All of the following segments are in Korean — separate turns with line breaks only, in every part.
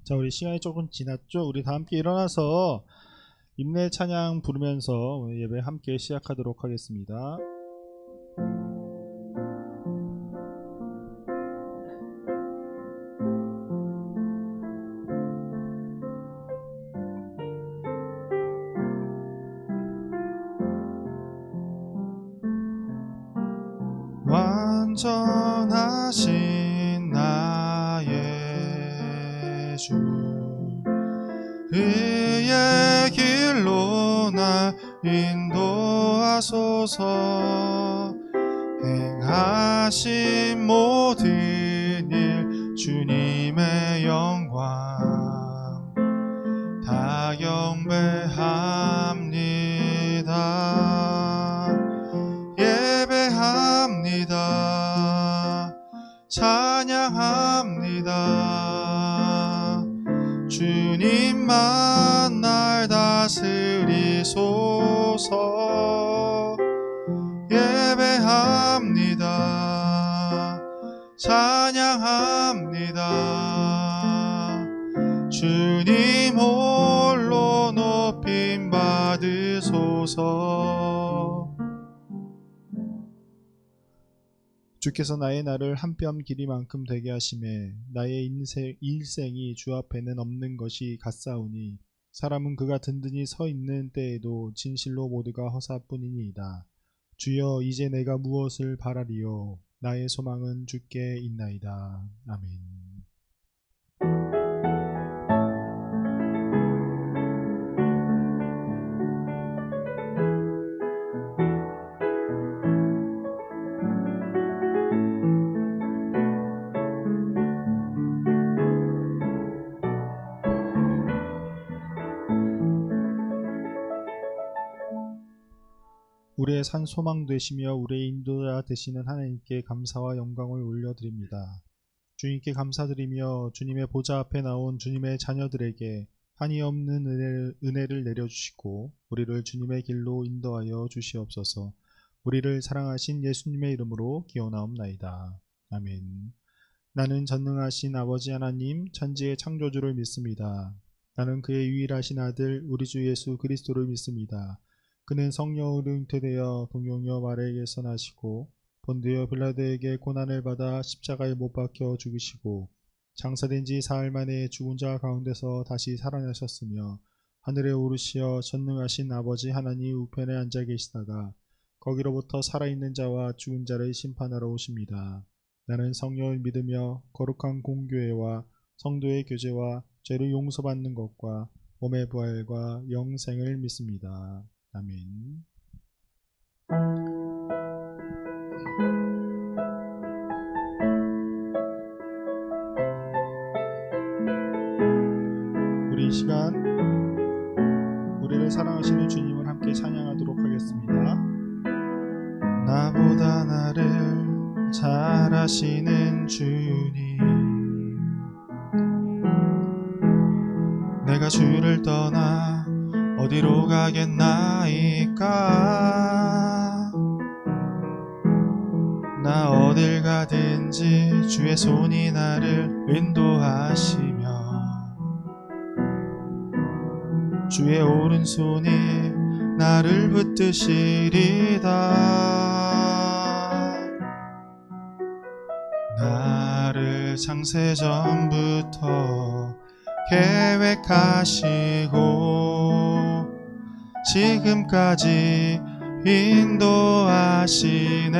자, 우리 시간이 조금 지났죠? 우리 다 함께 일어나서 임내 찬양 부르면서 예배 함께 시작하도록 하겠습니다. 완전하신 나의 주, 그의 길로 날 인도하소서. 행하신 모든 일 주님의 영광 다 경배합니다. 예배합니다. 찬양합니다. 주님만 날 다스리소서. 예배합니다. 찬양합니다. 주님 홀로 높임 받으소서. 주께서 나의 날을 한 뼘 길이만큼 되게 하심에 나의 일생이 주 앞에는 없는 것이 같사오니 사람은 그가 든든히 서 있는 때에도 진실로 모두가 허사뿐이니이다. 주여, 이제 내가 무엇을 바라리요? 나의 소망은 주께 있나이다. 아멘. 우리의 산 소망 되시며 우리의 인도자 되시는 하나님께 감사와 영광을 올려드립니다. 주님께 감사드리며 주님의 보좌 앞에 나온 주님의 자녀들에게 한이 없는 은혜를 내려주시고 우리를 주님의 길로 인도하여 주시옵소서. 우리를 사랑하신 예수님의 이름으로 기원하옵나이다. 아멘. 나는 전능하신 아버지 하나님 천지의 창조주를 믿습니다. 나는 그의 유일하신 아들 우리 주 예수 그리스도를 믿습니다. 그는 성령으로 잉태되어 동정녀 마리아에게서 나시고 본디오 빌라도에게 고난을 받아 십자가에 못 박혀 죽으시고 장사된 지 사흘 만에 죽은 자 가운데서 다시 살아나셨으며 하늘에 오르시어 전능하신 아버지 하나님 우편에 앉아 계시다가 거기로부터 살아있는 자와 죽은 자를 심판하러 오십니다. 나는 성령을 믿으며 거룩한 공교회와 성도의 교제와 죄를 용서받는 것과 몸의 부활과 영생을 믿습니다. 아멘. 우리 이 시간 우리를 사랑하시는 주님을 함께 찬양하도록 하겠습니다. 나보다 나를 잘 아시는 주님, 내가 주를 떠나 어디로 가겠나이까. 나 어딜 가든지 주의 손이 나를 인도하시며 주의 오른손이 나를 붙드시리다. 나를 창세전부터 계획하시고 지금까지 인도하시네.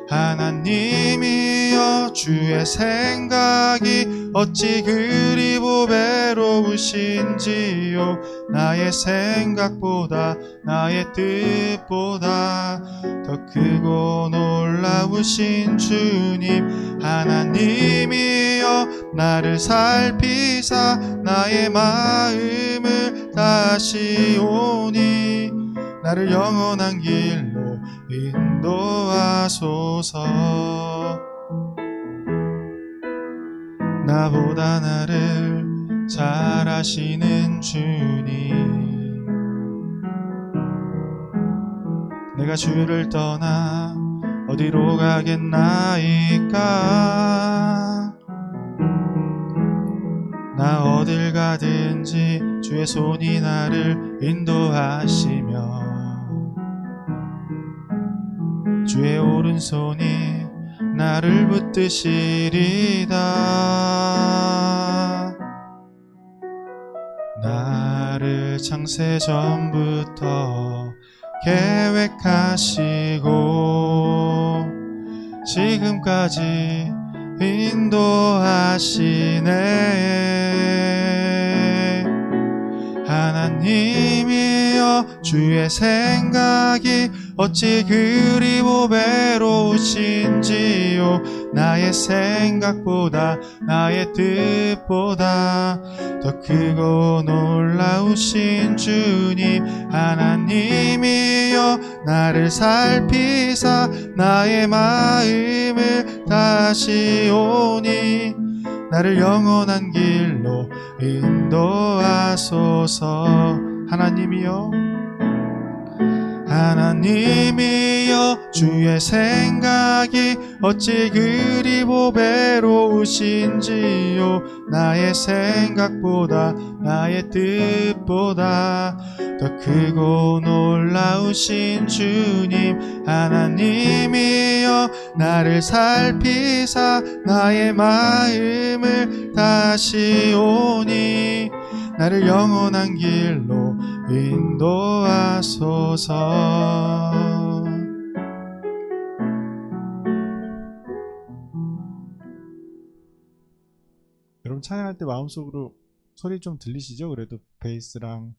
하나님이여, 주의 생각이 어찌 그리 보배로우신지요. 나의 생각보다 나의 뜻보다 더 크고 놀라우신 주님, 하나님이여, 나를 살피사 나의 마음을 다시 오니 나를 영원한 길로 인도하소서. 나보다 나를 잘 아시는 주님, 내가 주를 떠나 어디로 가겠나이까. 가든지 주의 손이 나를 인도하시며 주의 오른손이 나를 붙드시리다. 나를 창세 전부터 계획하시고 지금까지 인도하시네. 하나님이여 주의 생각이 어찌 그리 보배로우신지요. 나의 생각보다 나의 뜻보다 더 크고 놀라우신 주님. 하나님이여 나를 살피사 나의 마음을 다시오니 나를 영원한 길로 인도하소서. 하나님이여 주의 생각이 어찌 그리 보배로우신지요. 나의 생각보다 나의 뜻보다 더 크고 놀라우신 주님. 하나님이여 나를 살피사 나의 마음을 다시오니 나를 영원한 길로 인도하소서. 여러분 찬양할 때 마음속으로 소리 좀 들리시죠? 그래도 베이스랑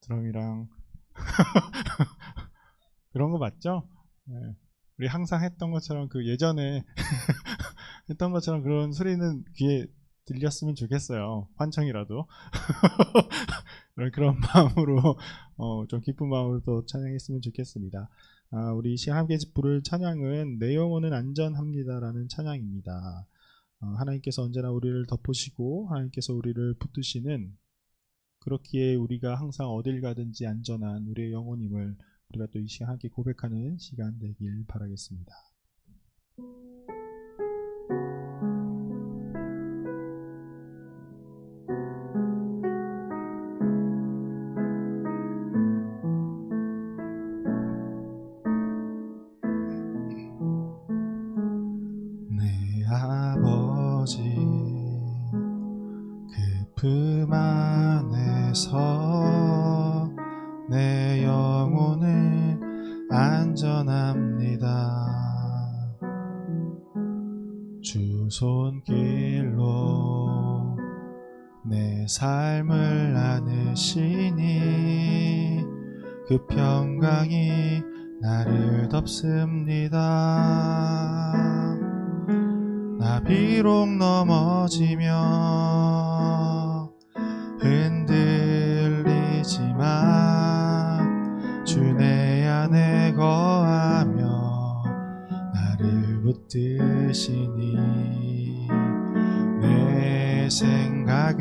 드럼이랑 그런 거 맞죠? 네. 우리 항상 했던 것처럼 그 예전에 했던 것처럼 그런 소리는 귀에 들렸으면 좋겠어요. 환청이라도. 그런 마음으로 좀 기쁜 마음으로 또 찬양했으면 좋겠습니다. 우리 시간 함께 부를 찬양은 내 영혼은 안전합니다라는 찬양입니다. 하나님께서 언제나 우리를 덮으시고 하나님께서 우리를 붙드시는, 그렇기에 우리가 항상 어딜 가든지 안전한 우리의 영혼임을 우리가 또 이 시간 함께 고백하는 시간 되길 바라겠습니다. 그 품 안에서 내 영혼은 안전합니다. 주 손길로 내 삶을 안으시니 그 평강이 나를 덮습니다. 나 비록 넘어지며 흔들리지만 주 내 안에 거하며 나를 붙드시니 내 생각을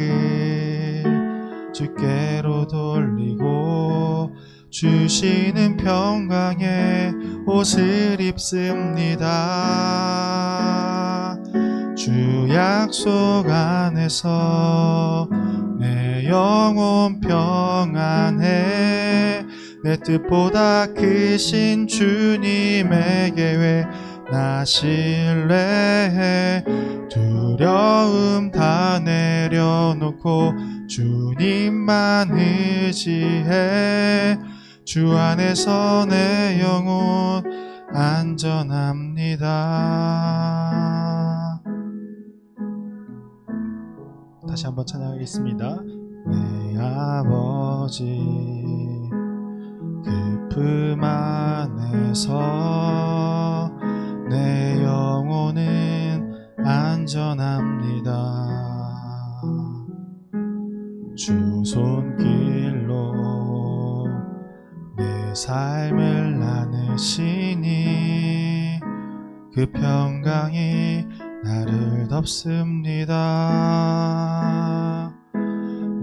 주께로 돌리고 주시는 평강의 옷을 입습니다. 주 약속 안에서 내 영혼 평안해. 내 뜻보다 크신 주님의 계획 나 신뢰해. 두려움 다 내려놓고 주님만 의지해. 주 안에서 내 영혼 안전합니다. 다시 한번 찬양하겠습니다. 내 아버지 그 품 안에서 내 영혼은 안전합니다. 주 손길로 내 삶을 나누시니 그 평강이 나를 덮습니다.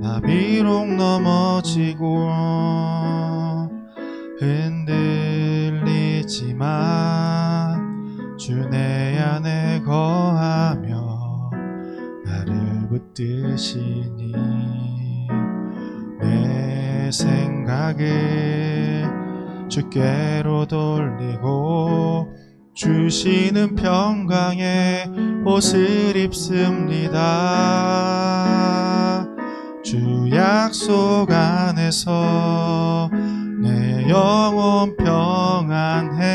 나 비록 넘어지고 흔들리지만 주 내 안에 거하며 나를 붙드시니 내 생각을 주께로 돌리고 주시는 평강의 옷을 입습니다. 주 약속 안에서 내 영혼 평안해.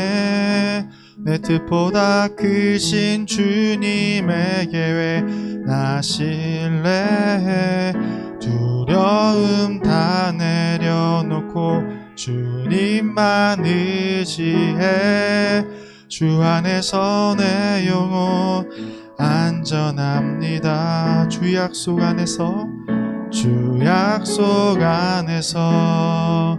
내 뜻보다 크신 주님의 계획 나 신뢰해. 두려움 다 내려놓고 주님만 의지해. 주 안에서 내 영혼 안전합니다. 주 약속 안에서 주 약속 안에서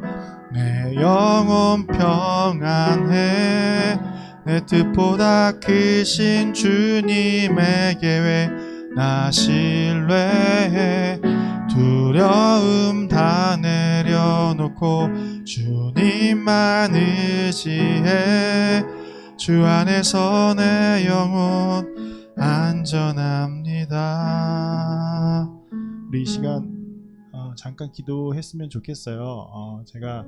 내 영혼 평안해. 내 뜻보다 크신 주님의 계획 나 신뢰해. 두려움 다 내려놓고 주님만 의지해. 주 안에서 내 영혼 안전합니다. 우리 이 시간 잠깐 기도했으면 좋겠어요. 제가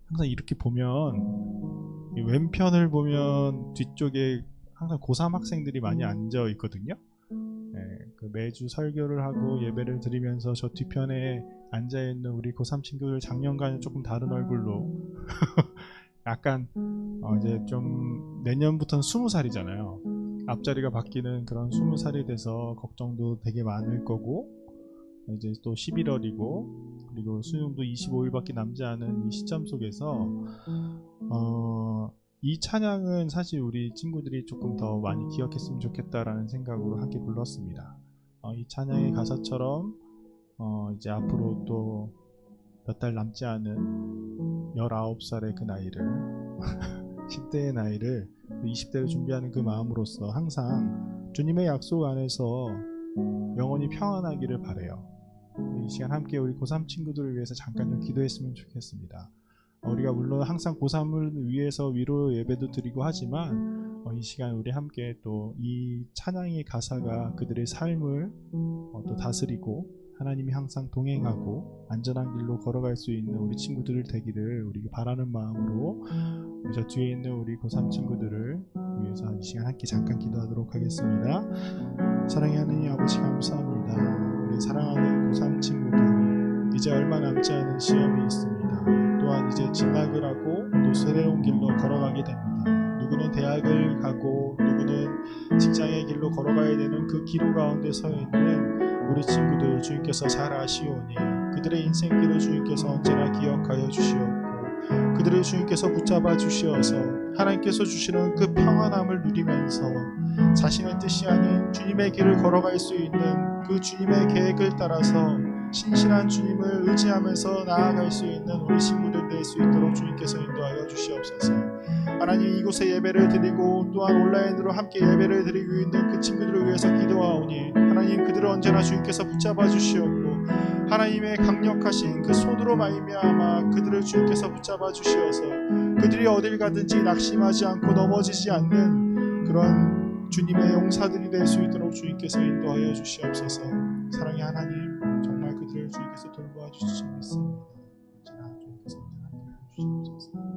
항상 이렇게 보면 왼편을 보면 뒤쪽에 항상 고3 학생들이 많이 앉아 있거든요. 매주 설교를 하고 예배를 드리면서 저 뒤편에 앉아 있는 우리 고3 친구들 작년과는 조금 다른 얼굴로 약간 이제 좀 내년부터는 20살이잖아요. 앞자리가 바뀌는 그런 20살이 돼서 걱정도 되게 많을 거고, 이제 또 11월이고 그리고 수능도 25일밖에 남지 않은 이 시점 속에서 이 찬양은 사실 우리 친구들이 조금 더 많이 기억했으면 좋겠다라는 생각으로 함께 불렀습니다. 이 찬양의 가사처럼 이제 앞으로 또 몇 달 남지 않은 19살의 그 나이를 10대의 나이를 20대를 준비하는 그 마음으로서 항상 주님의 약속 안에서 영원히 평안하기를 바라요. 이 시간 함께 우리 고3 친구들을 위해서 잠깐 좀 기도했으면 좋겠습니다. 우리가 물론 항상 고3을 위해서 위로 예배도 드리고 하지만 이 시간 우리 함께 또 이 찬양의 가사가 그들의 삶을 또 다스리고 하나님이 항상 동행하고 안전한 길로 걸어갈 수 있는 우리 친구들 되기를 우리가 바라는 마음으로 우리 저 뒤에 있는 우리 고3 친구들을 위해서 이 시간 함께 잠깐 기도하도록 하겠습니다. 사랑의 하나님 아버지 감사합니다. 우리 사랑하는 고3 친구들 이제 얼마 남지 않은 시험이 있습니다. 또한 이제 진학을 하고 또 새로운 길로 걸어가게 됩니다. 누구는 대학을 가고 누구는 직장의 길로 걸어가야 되는 그 기로 가운데 서 있는 우리 친구들 주님께서 잘 아시오니 그들의 인생길을 주님께서 언제나 기억하여 주시옵고 그들을 주님께서 붙잡아 주시어서 하나님께서 주시는 그 평안함을 누리면서 자신의 뜻이 아닌 주님의 길을 걸어갈 수 있는 그 주님의 계획을 따라서 신실한 주님을 의지하면서 나아갈 수 있는 우리 친구들 될 수 있도록 주님께서 인도하여 주시옵소서. 하나님 이곳에 예배를 드리고 또한 온라인으로 함께 예배를 드리고 있는 그 친구들을 위해서 기도하오니 하나님 그들을 언제나 주님께서 붙잡아 주시옵고 하나님의 강력하신 그 손으로 말미암아 그들을 주님께서 붙잡아 주시어서 그들이 어딜 가든지 낙심하지 않고 넘어지지 않는 그런 주님의 용사들이 될 수 있도록 주님께서 인도하여 주시옵소서. 사랑의 하나님 정말 그들을 주님께서 돌보아 주시지 믿습니다. 언제나 주님께서 언제나 함께하여 주시옵소서.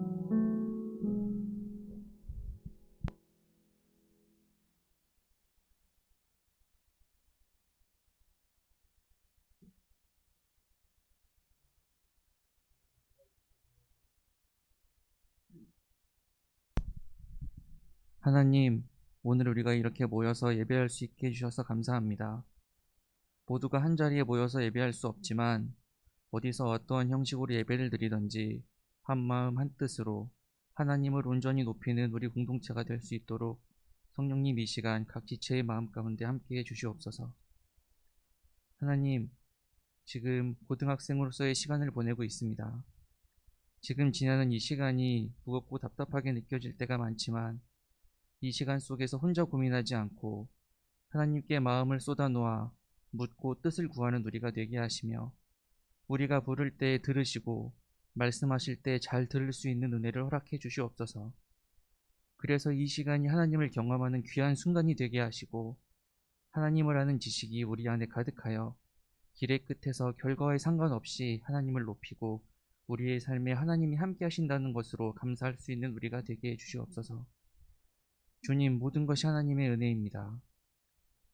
하나님, 오늘 우리가 이렇게 모여서 예배할 수 있게 해주셔서 감사합니다. 모두가 한자리에 모여서 예배할 수 없지만 어디서 어떠한 형식으로 예배를 드리든지 한마음 한뜻으로 하나님을 온전히 높이는 우리 공동체가 될 수 있도록 성령님 이 시간 각 지체의 마음 가운데 함께해 주시옵소서. 하나님, 지금 고등학생으로서의 시간을 보내고 있습니다. 지금 지나는 이 시간이 무겁고 답답하게 느껴질 때가 많지만 이 시간 속에서 혼자 고민하지 않고 하나님께 마음을 쏟아놓아 묻고 뜻을 구하는 우리가 되게 하시며 우리가 부를 때 들으시고 말씀하실 때 잘 들을 수 있는 은혜를 허락해 주시옵소서. 그래서 이 시간이 하나님을 경험하는 귀한 순간이 되게 하시고 하나님을 아는 지식이 우리 안에 가득하여 길의 끝에서 결과에 상관없이 하나님을 높이고 우리의 삶에 하나님이 함께 하신다는 것으로 감사할 수 있는 우리가 되게 해주시옵소서. 주님, 모든 것이 하나님의 은혜입니다.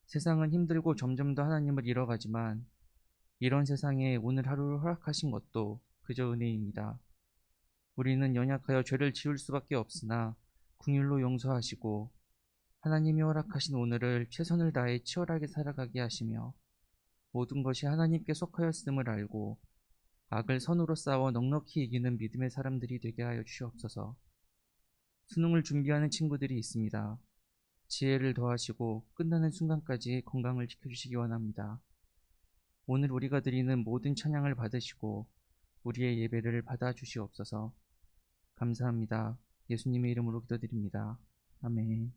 세상은 힘들고 점점 더 하나님을 잃어가지만 이런 세상에 오늘 하루를 허락하신 것도 그저 은혜입니다. 우리는 연약하여 죄를 지을 수밖에 없으나 긍휼로 용서하시고 하나님이 허락하신 오늘을 최선을 다해 치열하게 살아가게 하시며 모든 것이 하나님께 속하였음을 알고 악을 선으로 싸워 넉넉히 이기는 믿음의 사람들이 되게 하여 주시옵소서. 수능을 준비하는 친구들이 있습니다. 지혜를 더하시고 끝나는 순간까지 건강을 지켜주시기 원합니다. 오늘 우리가 드리는 모든 찬양을 받으시고 우리의 예배를 받아주시옵소서. 감사합니다. 예수님의 이름으로 기도드립니다. 아멘.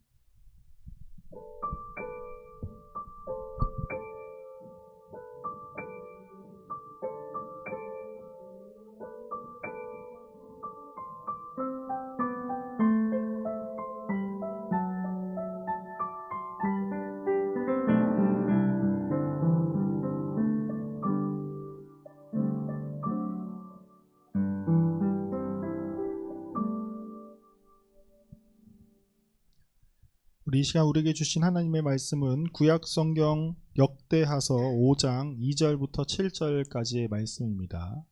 우리 이 시간 우리에게 주신 하나님의 말씀은 구약 성경 역대하서 5장 2절부터 7절까지의 말씀입니다.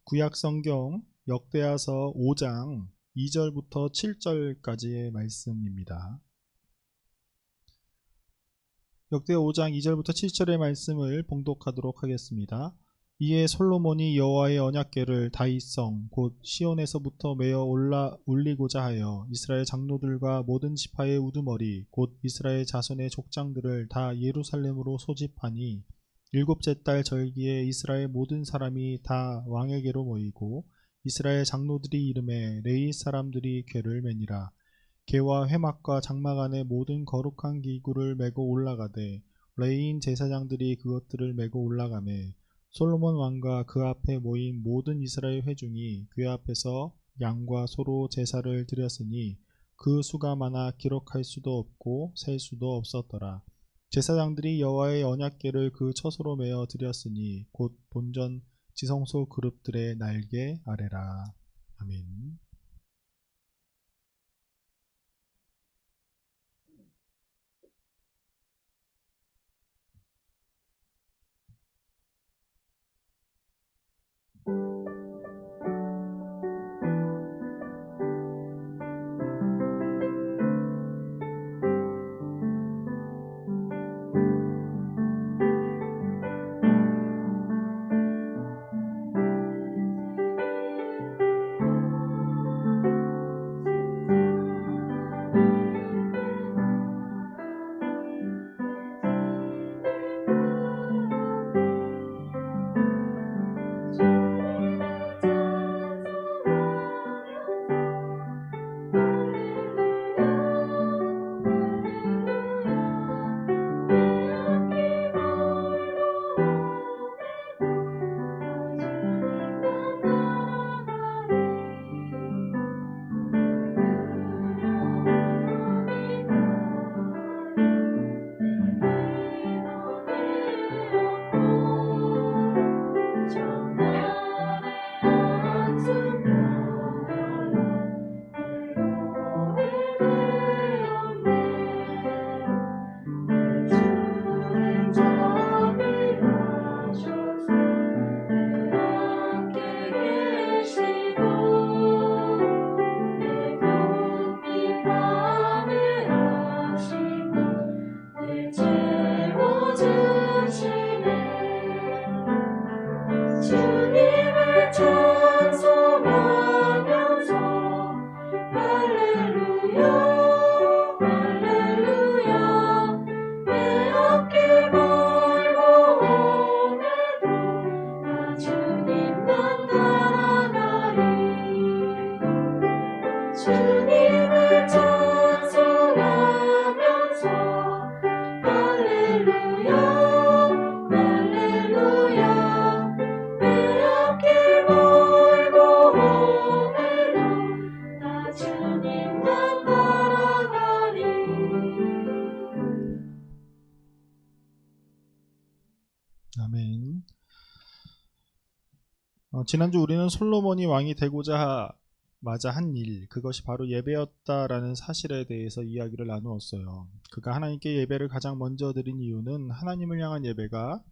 구약 성경 역대하서 5장 2절부터 7절까지의 말씀입니다. 역대 5장 2절부터 7절의 말씀을 봉독하도록 하겠습니다. 이에 솔로몬이 여호와의 언약궤를 다윗성 곧 시온에서부터 메어 올리고자 하여 이스라엘 장로들과 모든 지파의 우두머리 곧 이스라엘 자손의 족장들을 다 예루살렘으로 소집하니 일곱째 달 절기에 이스라엘 모든 사람이 다 왕에게로 모이고 이스라엘 장로들이 이름에 레위 사람들이 궤를 매니라. 궤와 회막과 장막 안에 모든 거룩한 기구를 메고 올라가되 레위인 제사장들이 그것들을 메고 올라가매 솔로몬 왕과 그 앞에 모인 모든 이스라엘 회중이 궤 앞에서 양과 소로 제사를 드렸으니 그 수가 많아 기록할 수도 없고 셀 수도 없었더라. 제사장들이 여호와의 언약궤를 그 처소로 메어 드렸으니 곧 본전 지성소 그룹들의 날개 아래라. 아멘. 지난주 우리는 솔로몬이 왕이 되고자 마자 한 일, 그것이 바로 예배였다라는 사실에 대해서 이야기를 나누었어요. 그가 하나님께 예배를 가장 먼저 드린 이유는 하나님을 향한 예배가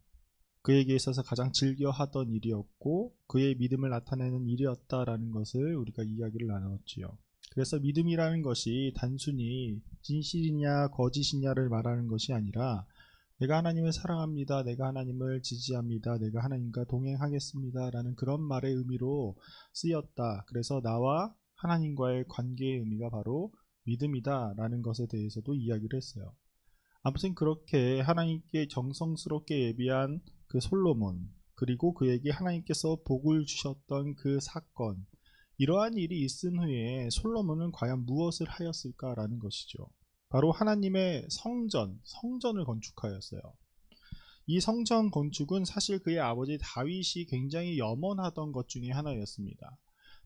그에게 있어서 가장 즐겨 하던 일이었고 그의 믿음을 나타내는 일이었다라는 것을 우리가 이야기를 나눴지요. 그래서 믿음이라는 것이 단순히 진실이냐 거짓이냐를 말하는 것이 아니라 내가 하나님을 사랑합니다, 내가 하나님을 지지합니다, 내가 하나님과 동행하겠습니다 라는 그런 말의 의미로 쓰였다. 그래서 나와 하나님과의 관계의 의미가 바로 믿음이다 라는 것에 대해서도 이야기를 했어요. 아무튼 그렇게 하나님께 정성스럽게 예비한 그 솔로몬, 그리고 그에게 하나님께서 복을 주셨던 그 사건, 이러한 일이 있은 후에 솔로몬은 과연 무엇을 하였을까라는 것이죠. 바로 하나님의 성전을 건축하였어요. 이 성전 건축은 사실 그의 아버지 다윗이 굉장히 염원하던 것 중에 하나였습니다.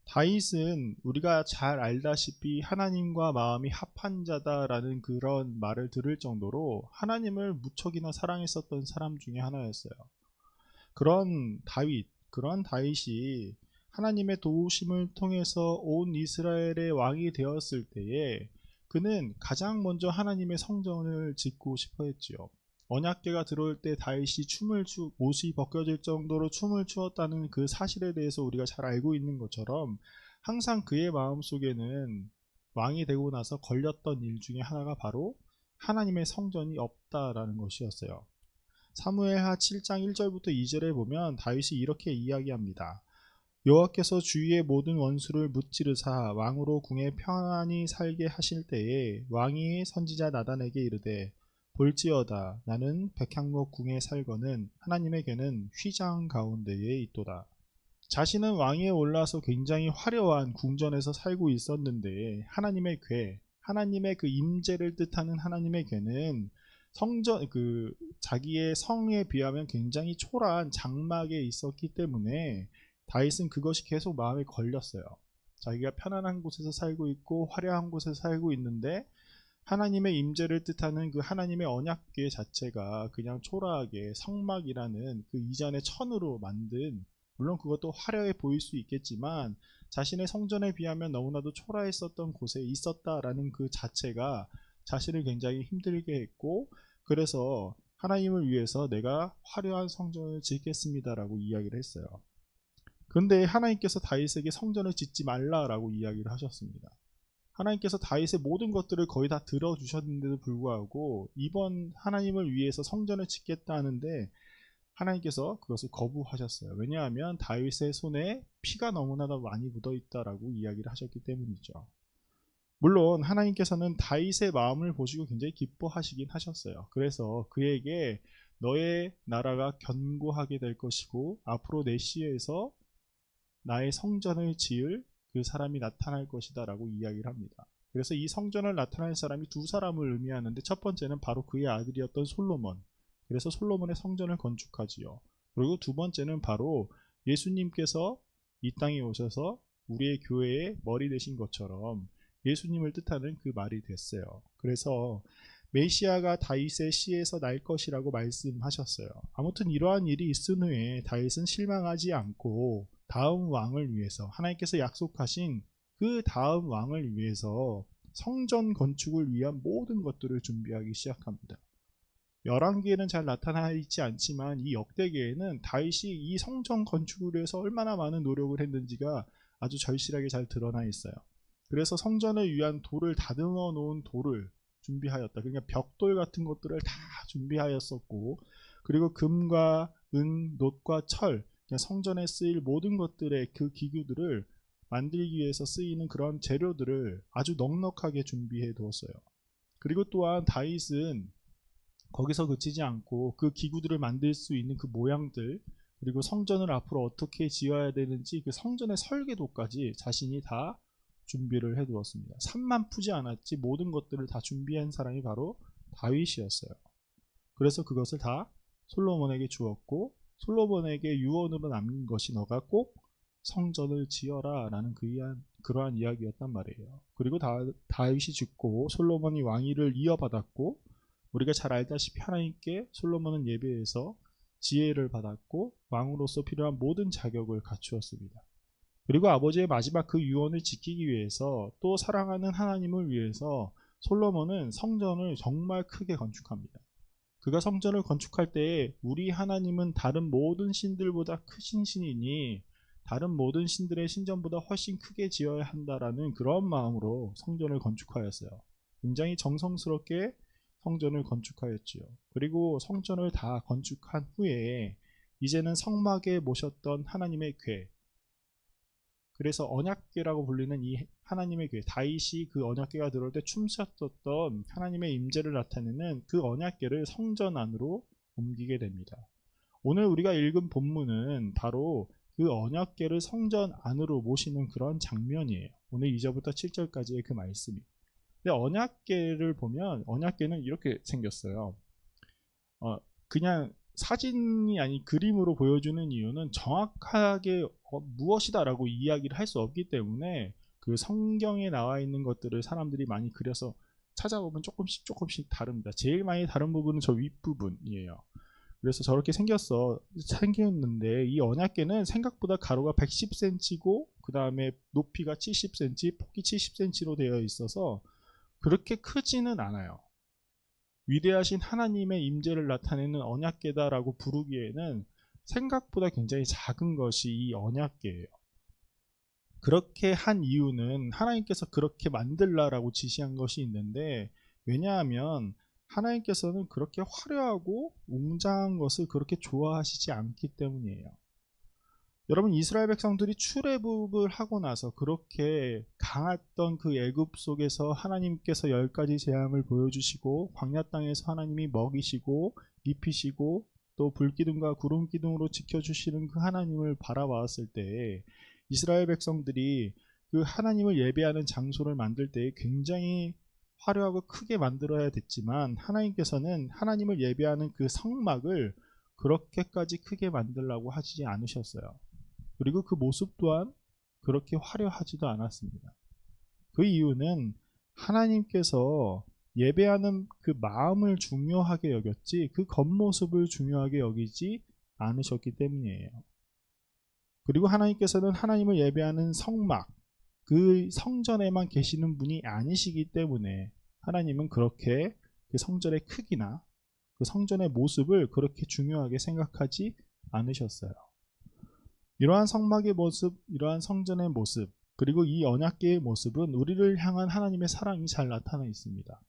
다윗은 우리가 잘 알다시피 하나님과 마음이 합한 자다라는 그런 말을 들을 정도로 하나님을 무척이나 사랑했었던 사람 중에 하나였어요. 그런 다윗이 하나님의 도우심을 통해서 온 이스라엘의 왕이 되었을 때에 그는 가장 먼저 하나님의 성전을 짓고 싶어 했지요. 언약궤가 들어올 때 다윗이 옷이 벗겨질 정도로 춤을 추었다는 그 사실에 대해서 우리가 잘 알고 있는 것처럼 항상 그의 마음속에는 왕이 되고 나서 걸렸던 일 중에 하나가 바로 하나님의 성전이 없다라는 것이었어요. 사무엘하 7장 1절부터 2절에 보면 다윗이 이렇게 이야기합니다. 여호와께서 주위의 모든 원수를 무찌르사 왕으로 궁에 편안히 살게 하실 때에 왕이 선지자 나단에게 이르되 볼지어다 나는 백향목 궁에 살거는 하나님의 궤는 휘장 가운데에 있도다. 자신은 왕위에 올라서 굉장히 화려한 궁전에서 살고 있었는데 하나님의 궤, 하나님의 그 임재를 뜻하는 하나님의 궤는 자기의 성에 비하면 굉장히 초라한 장막에 있었기 때문에 다윗은 그것이 계속 마음에 걸렸어요. 자기가 편안한 곳에서 살고 있고 화려한 곳에서 살고 있는데 하나님의 임재를 뜻하는 그 하나님의 언약궤 자체가 그냥 초라하게 성막이라는 그 이전의 천으로 만든, 물론 그것도 화려해 보일 수 있겠지만 자신의 성전에 비하면 너무나도 초라했었던 곳에 있었다라는 그 자체가 자신을 굉장히 힘들게 했고, 그래서 하나님을 위해서 내가 화려한 성전을 짓겠습니다라고 이야기를 했어요. 그런데 하나님께서 다윗에게 성전을 짓지 말라라고 이야기를 하셨습니다. 하나님께서 다윗의 모든 것들을 거의 다 들어주셨는데도 불구하고 이번 하나님을 위해서 성전을 짓겠다 하는데 하나님께서 그것을 거부하셨어요. 왜냐하면 다윗의 손에 피가 너무나도 많이 묻어 있다라고 이야기를 하셨기 때문이죠. 물론 하나님께서는 다윗의 마음을 보시고 굉장히 기뻐하시긴 하셨어요. 그래서 그에게 너의 나라가 견고하게 될 것이고 앞으로 내 시에서 나의 성전을 지을 그 사람이 나타날 것이다 라고 이야기를 합니다. 그래서 이 성전을 나타낼 사람이 두 사람을 의미하는데 첫 번째는 바로 그의 아들이었던 솔로몬, 그래서 솔로몬의 성전을 건축하지요. 그리고 두 번째는 바로 예수님께서 이 땅에 오셔서 우리의 교회의 머리 되신 것처럼 예수님을 뜻하는 그 말이 됐어요. 그래서 메시아가 다윗의 씨에서 날 것이라고 말씀하셨어요. 아무튼 이러한 일이 있은 후에 다윗은 실망하지 않고 다음 왕을 위해서, 하나님께서 약속하신 그 다음 왕을 위해서 성전 건축을 위한 모든 것들을 준비하기 시작합니다. 열왕기에는 잘 나타나 있지 않지만 이 역대기에는 다윗이 이 성전 건축을 위해서 얼마나 많은 노력을 했는지가 아주 절실하게 잘 드러나 있어요. 그래서 성전을 위한 돌을 다듬어 놓은 돌을 준비하였다. 그러니까 벽돌 같은 것들을 다 준비하였었고, 그리고 금과 은, 놋과 철, 성전에 쓰일 모든 것들의 그 기구들을 만들기 위해서 쓰이는 그런 재료들을 아주 넉넉하게 준비해 두었어요. 그리고 또한 다윗은 거기서 그치지 않고 그 기구들을 만들 수 있는 그 모양들, 그리고 성전을 앞으로 어떻게 지어야 되는지 그 성전의 설계도까지 자신이 다 준비를 해 두었습니다. 산만 푸지 않았지 모든 것들을 다 준비한 사람이 바로 다윗이었어요. 그래서 그것을 다 솔로몬에게 주었고, 솔로몬에게 유언으로 남긴 것이 너가 꼭 성전을 지어라 라는 그러한 이야기였단 말이에요. 그리고 다윗이 죽고 솔로몬이 왕위를 이어받았고, 우리가 잘 알다시피 하나님께 솔로몬은 예배에서 지혜를 받았고 왕으로서 필요한 모든 자격을 갖추었습니다. 그리고 아버지의 마지막 그 유언을 지키기 위해서 또 사랑하는 하나님을 위해서 솔로몬은 성전을 정말 크게 건축합니다. 그가 성전을 건축할 때에 우리 하나님은 다른 모든 신들보다 크신 신이니 다른 모든 신들의 신전보다 훨씬 크게 지어야 한다라는 그런 마음으로 성전을 건축하였어요. 굉장히 정성스럽게 성전을 건축하였지요. 그리고 성전을 다 건축한 후에 이제는 성막에 모셨던 하나님의 궤, 그래서 언약궤라고 불리는 이 하나님의 궤, 다윗이 그 언약궤가 들어올 때 춤췄었던 하나님의 임재를 나타내는 그 언약궤를 성전 안으로 옮기게 됩니다. 오늘 우리가 읽은 본문은 바로 그 언약궤를 성전 안으로 모시는 그런 장면이에요. 오늘 2절부터 7절까지의 그 말씀이. 근데 언약궤를 보면 언약궤는 이렇게 생겼어요. 그냥 사진이 아닌 그림으로 보여주는 이유는 정확하게 무엇이다라고 이야기를 할 수 없기 때문에 그 성경에 나와 있는 것들을 사람들이 많이 그려서 찾아보면 조금씩 다릅니다. 제일 많이 다른 부분은 저 윗부분이에요. 그래서 저렇게 생겼는데 이 언약궤는 생각보다 가로가 110cm고 그 다음에 높이가 70cm, 폭이 70cm로 되어 있어서 그렇게 크지는 않아요. 위대하신 하나님의 임재를 나타내는 언약궤다라고 부르기에는 생각보다 굉장히 작은 것이 이 언약궤예요. 그렇게 한 이유는 하나님께서 그렇게 만들라라고 지시한 것이 있는데, 왜냐하면 하나님께서는 그렇게 화려하고 웅장한 것을 그렇게 좋아하시지 않기 때문이에요. 여러분, 이스라엘 백성들이 출애굽을 하고 나서 그렇게 강했던 그 애굽 속에서 하나님께서 10가지 재앙을 보여주시고 광야 땅에서 하나님이 먹이시고 입히시고 또 불기둥과 구름기둥으로 지켜주시는 그 하나님을 바라봤을 때 이스라엘 백성들이 그 하나님을 예배하는 장소를 만들 때 굉장히 화려하고 크게 만들어야 됐지만, 하나님께서는 하나님을 예배하는 그 성막을 그렇게까지 크게 만들라고 하지 않으셨어요. 그리고 그 모습 또한 그렇게 화려하지도 않았습니다. 그 이유는 하나님께서 예배하는 그 마음을 중요하게 여겼지 그 겉모습을 중요하게 여기지 않으셨기 때문이에요. 그리고 하나님께서는 하나님을 예배하는 성막, 그 성전에만 계시는 분이 아니시기 때문에 하나님은 그렇게 그 성전의 크기나 그 성전의 모습을 그렇게 중요하게 생각하지 않으셨어요. 이러한 성막의 모습, 이러한 성전의 모습, 그리고 이 언약궤의 모습은 우리를 향한 하나님의 사랑이 잘 나타나 있습니다.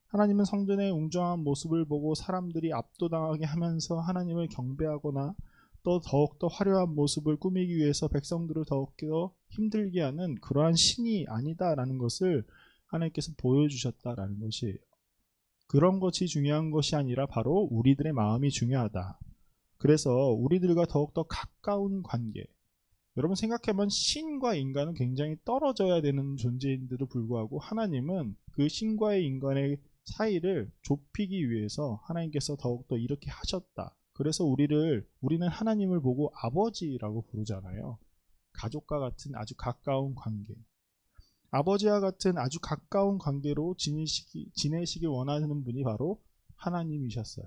하나님은 성전의 웅장한 모습을 보고 사람들이 압도당하게 하면서 하나님을 경배하거나 또 더욱더 화려한 모습을 꾸미기 위해서 백성들을 더욱더 힘들게 하는 그러한 신이 아니다라는 것을 하나님께서 보여주셨다라는 것이에요. 그런 것이 중요한 것이 아니라 바로 우리들의 마음이 중요하다. 그래서 우리들과 더욱더 가까운 관계, 여러분 생각해보면 신과 인간은 굉장히 떨어져야 되는 존재인데도 불구하고 하나님은 그 신과의 인간의 사이를 좁히기 위해서 하나님께서 더욱더 이렇게 하셨다. 그래서 우리는 하나님을 보고 아버지라고 부르잖아요. 가족과 같은 아주 가까운 관계, 아버지와 같은 아주 가까운 관계로 지내시길 원하는 분이 바로 하나님이셨어요.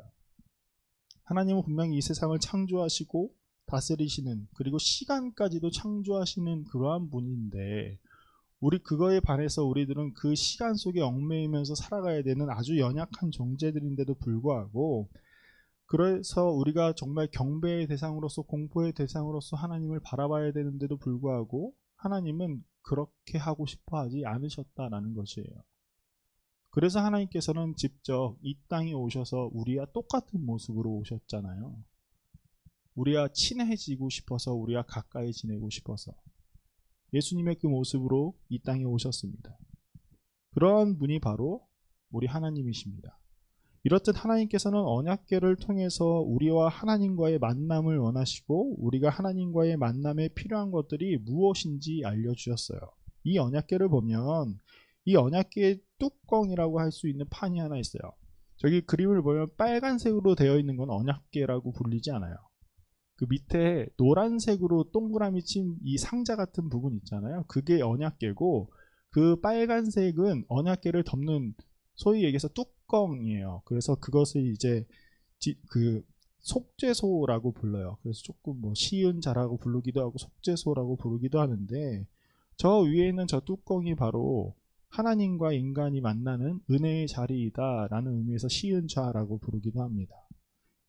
하나님은 분명히 이 세상을 창조하시고 다스리시는, 그리고 시간까지도 창조하시는 그러한 분인데, 그거에 반해서 우리들은 그 시간 속에 얽매이면서 살아가야 되는 아주 연약한 존재들인데도 불구하고, 그래서 우리가 정말 경배의 대상으로서 공포의 대상으로서 하나님을 바라봐야 되는데도 불구하고 하나님은 그렇게 하고 싶어 하지 않으셨다라는 것이에요. 그래서 하나님께서는 직접 이 땅에 오셔서 우리와 똑같은 모습으로 오셨잖아요. 우리와 친해지고 싶어서, 우리와 가까이 지내고 싶어서 예수님의 그 모습으로 이 땅에 오셨습니다. 그러한 분이 바로 우리 하나님이십니다. 이렇듯 하나님께서는 언약궤를 통해서 우리와 하나님과의 만남을 원하시고 우리가 하나님과의 만남에 필요한 것들이 무엇인지 알려주셨어요. 이 언약궤를 보면 이 언약궤의 뚜껑이라고 할 수 있는 판이 하나 있어요. 저기 그림을 보면 빨간색으로 되어 있는 건 언약궤라고 불리지 않아요. 그 밑에 노란색으로 동그라미 친 이 상자 같은 부분 있잖아요. 그게 언약궤고, 그 빨간색은 언약궤를 덮는 소위 얘기해서 뚜껑이에요. 그래서 그것을 이제 속죄소라고 불러요. 그래서 조금 뭐 시은자라고 부르기도 하고 속죄소라고 부르기도 하는데, 저 위에 있는 저 뚜껑이 바로 하나님과 인간이 만나는 은혜의 자리이다 라는 의미에서 시은좌라고 부르기도 합니다.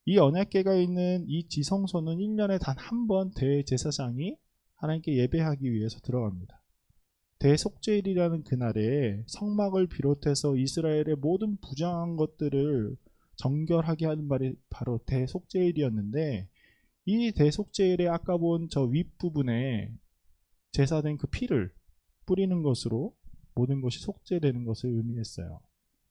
이 언약궤가 있는 이 지성소는 1년에 단 한 번 대제사장이 하나님께 예배하기 위해서 들어갑니다. 대속죄일이라는 그날에 성막을 비롯해서 이스라엘의 모든 부정한 것들을 정결하게 하는 말이 바로 대속죄일이었는데, 이 대속죄일에 아까 본 저 윗부분에 제사된 그 피를 뿌리는 것으로 모든 것이 속죄되는 것을 의미했어요.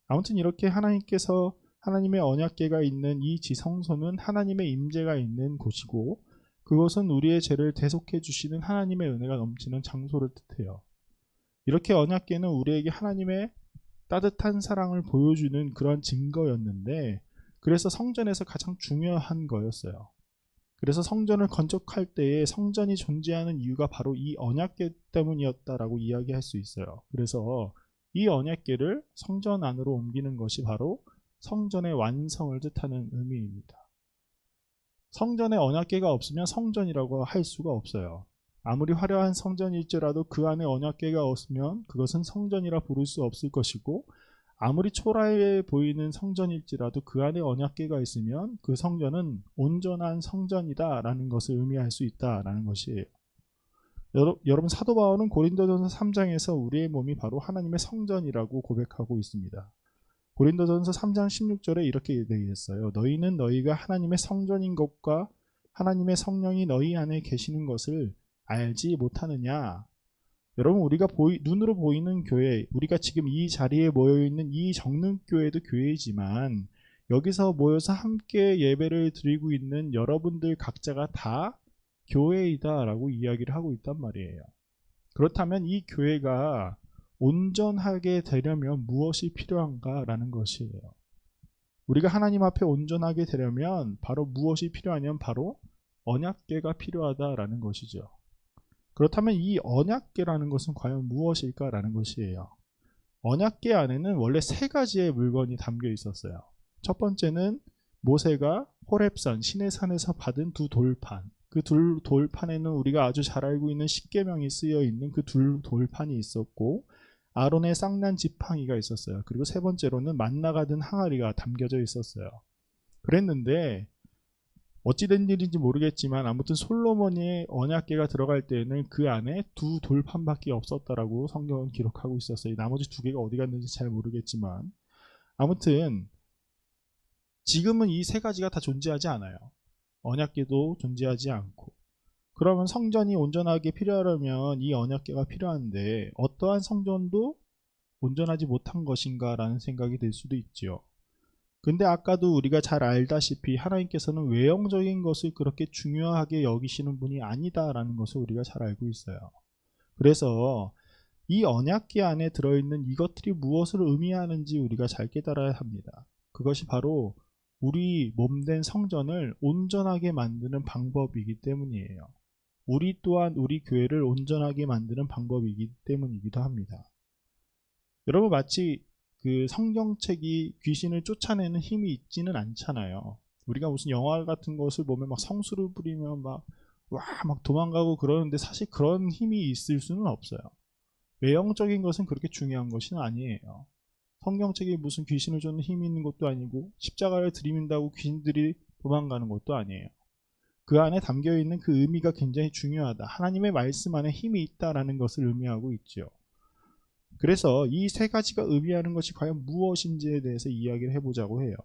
아무튼 이렇게 하나님께서 하나님의 언약궤가 있는 이 지성소는 하나님의 임재가 있는 곳이고, 그것은 우리의 죄를 대속해 주시는 하나님의 은혜가 넘치는 장소를 뜻해요. 이렇게 언약궤는 우리에게 하나님의 따뜻한 사랑을 보여주는 그런 증거였는데, 그래서 성전에서 가장 중요한 거였어요. 그래서 성전을 건축할 때에 성전이 존재하는 이유가 바로 이 언약궤 때문이었다라고 이야기할 수 있어요. 그래서 이 언약궤를 성전 안으로 옮기는 것이 바로 성전의 완성을 뜻하는 의미입니다. 성전에 언약궤가 없으면 성전이라고 할 수가 없어요. 아무리 화려한 성전일지라도 그 안에 언약궤가 없으면 그것은 성전이라 부를 수 없을 것이고, 아무리 초라해 보이는 성전일지라도 그 안에 언약궤가 있으면 그 성전은 온전한 성전이다 라는 것을 의미할 수 있다 라는 것이에요. 여러분, 사도 바울은 고린도전서 3장에서 우리의 몸이 바로 하나님의 성전이라고 고백하고 있습니다. 고린도전서 3장 16절에 이렇게 되어있어요. 너희는 너희가 하나님의 성전인 것과 하나님의 성령이 너희 안에 계시는 것을 알지 못하느냐. 여러분, 우리가 눈으로 보이는 교회, 우리가 지금 이 자리에 모여있는 이 정릉교회도 교회이지만, 여기서 모여서 함께 예배를 드리고 있는 여러분들 각자가 다 교회이다 라고 이야기를 하고 있단 말이에요. 그렇다면 이 교회가 온전하게 되려면 무엇이 필요한가 라는 것이에요. 우리가 하나님 앞에 온전하게 되려면 바로 무엇이 필요하냐면 바로 언약궤가 필요하다라는 것이죠. 그렇다면 이 언약궤라는 것은 과연 무엇일까라는 것이에요. 언약궤 안에는 원래 세 가지의 물건이 담겨 있었어요. 첫 번째는 모세가 호렙산 시내산에서 받은 두 돌판, 그 두 돌판에는 우리가 아주 잘 알고 있는 십계명이 쓰여 있는 그 두 돌판이 있었고, 아론의 쌍난 지팡이가 있었어요. 그리고 세 번째로는 만나가 든 항아리가 담겨져 있었어요. 그랬는데 어찌된 일인지 모르겠지만 아무튼 솔로몬의 언약궤가 들어갈 때에는 그 안에 두 돌판밖에 없었다라고 성경은 기록하고 있었어요. 나머지 두 개가 어디 갔는지 잘 모르겠지만, 아무튼 지금은 이 세 가지가 다 존재하지 않아요. 언약궤도 존재하지 않고. 그러면 성전이 온전하게 필요하려면 이 언약궤가 필요한데, 어떠한 성전도 온전하지 못한 것인가 라는 생각이 들 수도 있죠. 근데 아까도 우리가 잘 알다시피 하나님께서는 외형적인 것을 그렇게 중요하게 여기시는 분이 아니다라는 것을 우리가 잘 알고 있어요. 그래서 이 언약궤 안에 들어있는 이것들이 무엇을 의미하는지 우리가 잘 깨달아야 합니다. 그것이 바로 우리 몸된 성전을 온전하게 만드는 방법이기 때문이에요. 우리 또한 우리 교회를 온전하게 만드는 방법이기 때문이기도 합니다. 여러분, 마치 그 성경책이 귀신을 쫓아내는 힘이 있지는 않잖아요. 우리가 무슨 영화 같은 것을 보면 막 성수를 부리면 막 도망가고 그러는데, 사실 그런 힘이 있을 수는 없어요. 외형적인 것은 그렇게 중요한 것은 아니에요. 성경책에 무슨 귀신을 쫓는 힘이 있는 것도 아니고, 십자가를 들이민다고 귀신들이 도망가는 것도 아니에요. 그 안에 담겨있는 그 의미가 굉장히 중요하다. 하나님의 말씀 안에 힘이 있다라는 것을 의미하고 있죠. 그래서 이 세 가지가 의미하는 것이 과연 무엇인지에 대해서 이야기를 해보자고 해요.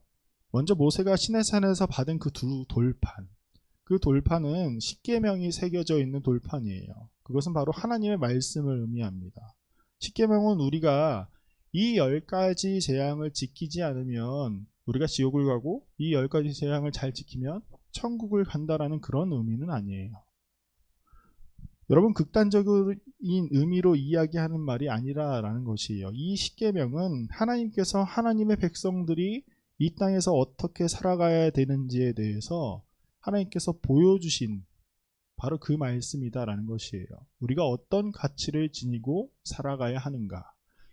먼저 모세가 시내산에서 받은 그 두 돌판, 그 돌판은 십계명이 새겨져 있는 돌판이에요. 그것은 바로 하나님의 말씀을 의미합니다. 십계명은 우리가 이 10가지 재앙을 지키지 않으면 우리가 지옥을 가고, 이 10가지 재앙을 잘 지키면 천국을 간다라는 그런 의미는 아니에요. 여러분, 극단적인 의미로 이야기하는 말이 아니라라는 것이에요. 이 십계명은 하나님께서 하나님의 백성들이 이 땅에서 어떻게 살아가야 되는지에 대해서 하나님께서 보여주신 바로 그 말씀이다라는 것이에요. 우리가 어떤 가치를 지니고 살아가야 하는가.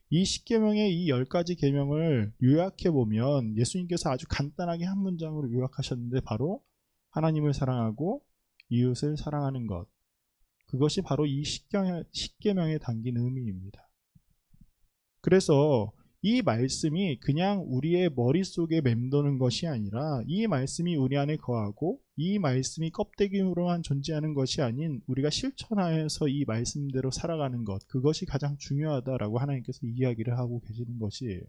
이 십계명의 이 10가지 계명을 요약해 보면 예수님께서 아주 간단하게 한 문장으로 요약하셨는데, 바로 하나님을 사랑하고 이웃을 사랑하는 것. 그것이 바로 이 십계명에 담긴 의미입니다. 그래서 이 말씀이 그냥 우리의 머릿속에 맴도는 것이 아니라 이 말씀이 우리 안에 거하고 이 말씀이 껍데기로만 존재하는 것이 아닌 우리가 실천하여서 이 말씀대로 살아가는 것, 그것이 가장 중요하다라고 하나님께서 이야기를 하고 계시는 것이에요.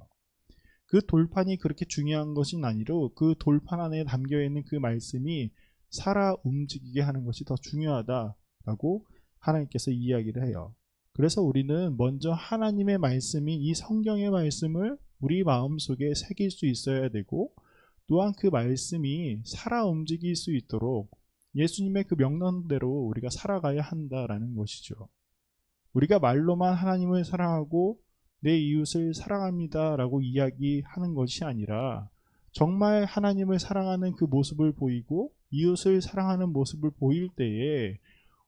그 돌판이 그렇게 중요한 것은 아니로 그 돌판 안에 담겨있는 그 말씀이 살아 움직이게 하는 것이 더 중요하다라고 하나님께서 이야기를 해요. 그래서 우리는 먼저 하나님의 말씀이 이 성경의 말씀을 우리 마음속에 새길 수 있어야 되고, 또한 그 말씀이 살아 움직일 수 있도록 예수님의 그 명령대로 우리가 살아가야 한다라는 것이죠. 우리가 말로만 하나님을 사랑하고 내 이웃을 사랑합니다 라고 이야기하는 것이 아니라 정말 하나님을 사랑하는 그 모습을 보이고 이웃을 사랑하는 모습을 보일 때에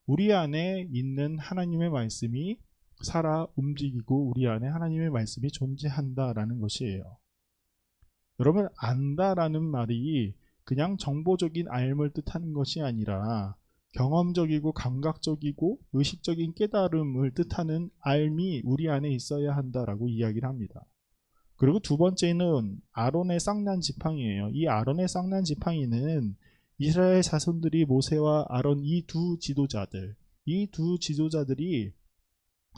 우리 안에 있는 하나님의 말씀이 살아 움직이고 우리 안에 하나님의 말씀이 존재한다라는 것이에요. 여러분, 안다라는 말이 그냥 정보적인 알을 뜻하는 것이 아니라 경험적이고 감각적이고 의식적인 깨달음을 뜻하는 알미 우리 안에 있어야 한다라고 이야기를 합니다. 그리고 두 번째는 아론의 쌍난 지팡이에요. 이 아론의 쌍난 지팡이는 이스라엘 자손들이 모세와 아론 이 두 지도자들이